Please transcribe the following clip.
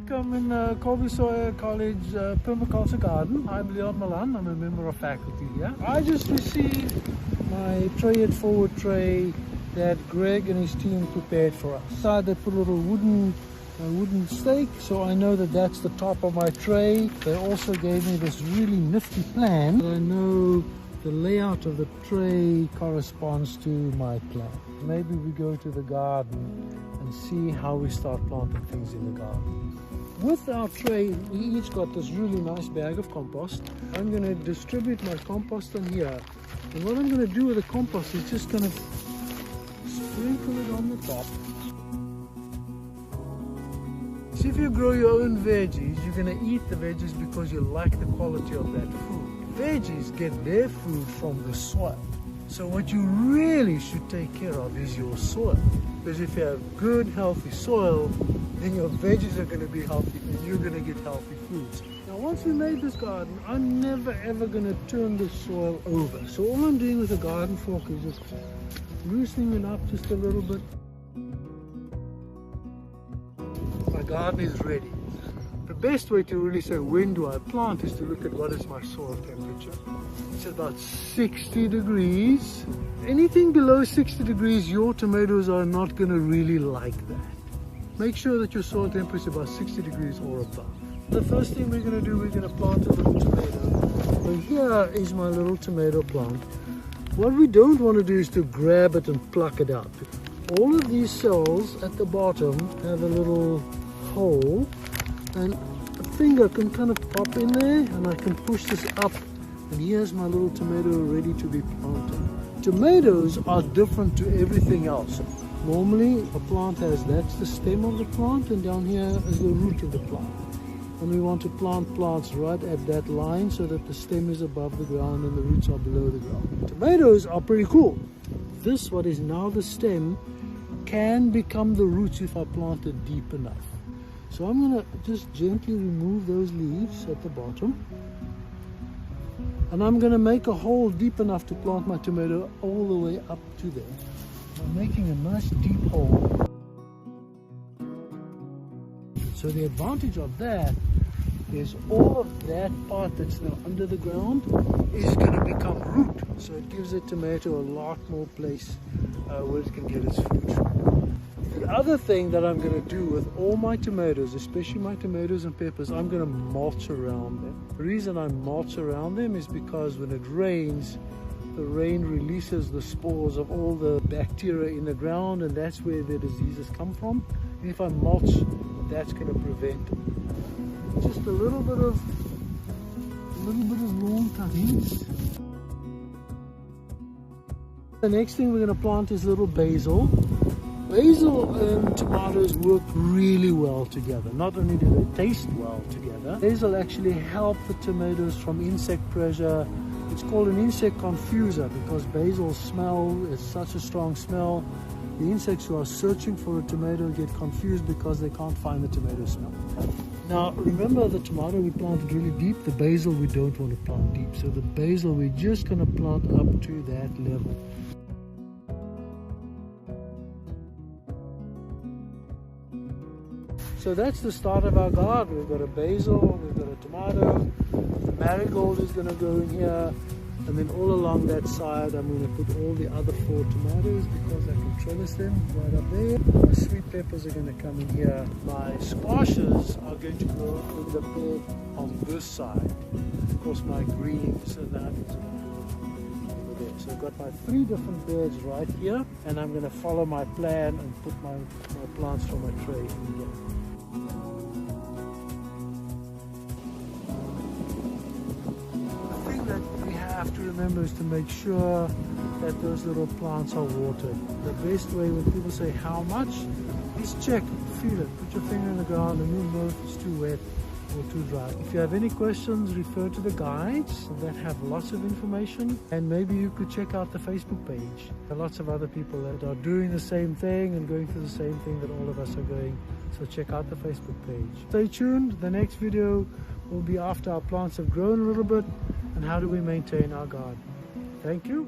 Welcome in Kearsarge Area College Permaculture Garden. I'm Leon Milan, I'm a member of faculty here. I just received my tray and forward tray that Greg and his team prepared for us. Inside they put a little wooden stake, so I know that that's the top of my tray. They also gave me this really nifty plan. I know the layout of the tray corresponds to my plan. Maybe we go to the garden and see how we start planting things in the garden. With our tray, we each got this really nice bag of compost. I'm going to distribute my compost in here. And what I'm going to do with the compost is just kind of sprinkle it on the top. So if you grow your own veggies, you're going to eat the veggies because you like the quality of that food. Veggies get their food from the soil. So what you really should take care of is your soil. Because if you have good, healthy soil, then your veggies are going to be healthy and you're going to get healthy foods. Now once we made this garden, I'm never ever going to turn the soil over. So all I'm doing with the garden fork is just loosening it up just a little bit. My garden is ready. The best way to really say when do I plant is to look at what is my soil temperature. It's about 60 degrees. Anything below 60 degrees, your tomatoes are not going to really like that. Make sure that your soil temperature is about 60 degrees or above. The first thing we're going to do, we're going to plant a little tomato. So here is my little tomato plant. What we don't want to do is to grab it and pluck it out. All of these cells at the bottom have a little hole, and a finger can kind of pop in there and I can push this up, and here's my little tomato ready to be planted. Tomatoes are different to everything else. Normally a plant that's the stem of the plant, and down here is the root of the plant. And we want to plant plants right at that line so that the stem is above the ground and the roots are below the ground. Tomatoes are pretty cool. This, what is now the stem, can become the roots if I plant it deep enough. So I'm going to just gently remove those leaves at the bottom. And I'm going to make a hole deep enough to plant my tomato all the way up to there. I'm making a nice deep hole. So the advantage of that is all of that part that's now under the ground is going to become root. So it gives the tomato a lot more place where it can get its food from. The other thing that I'm going to do with all my tomatoes, especially my tomatoes and peppers, I'm going to mulch around them. The reason I mulch around them is because when it rains, the rain releases the spores of all the bacteria in the ground, and that's where the diseases come from. And if I mulch, that's going to prevent it. Just a little bit of lawn cuttings. The next thing we're going to plant is little basil. Basil and tomatoes work really well together. Not only do they taste well together, basil actually helps the tomatoes from insect pressure. It's called an insect confuser because basil's smell is such a strong smell. The insects who are searching for a tomato get confused because they can't find the tomato smell. Now remember, the tomato we planted really deep, the basil we don't want to plant deep. So the basil we're just going to plant up to that level. So that's the start of our garden. We've got a basil, we've got a tomato, the marigold is going to go in here, and then all along that side I'm going to put all the other 4 tomatoes because I can trellis them right up there. My sweet peppers are going to come in here. My squashes are going to go in the bed on this side. Of course my greens and the onions are going to go over there. So I've got my 3 different beds right here, and I'm going to follow my plan and put my plants from my tray in here. Have to remember is to make sure that those little plants are watered. The best way when people say how much is check, feel it, put your finger in the ground and you'll know if it's too wet or too dry. If you have any questions, refer to the guides that have lots of information, and maybe you could check out the Facebook page. There are lots of other people that are doing the same thing and going through the same thing that all of us are going, so check out the Facebook page. Stay tuned, the next video will be after our plants have grown a little bit and how do we maintain our garden. Thank you.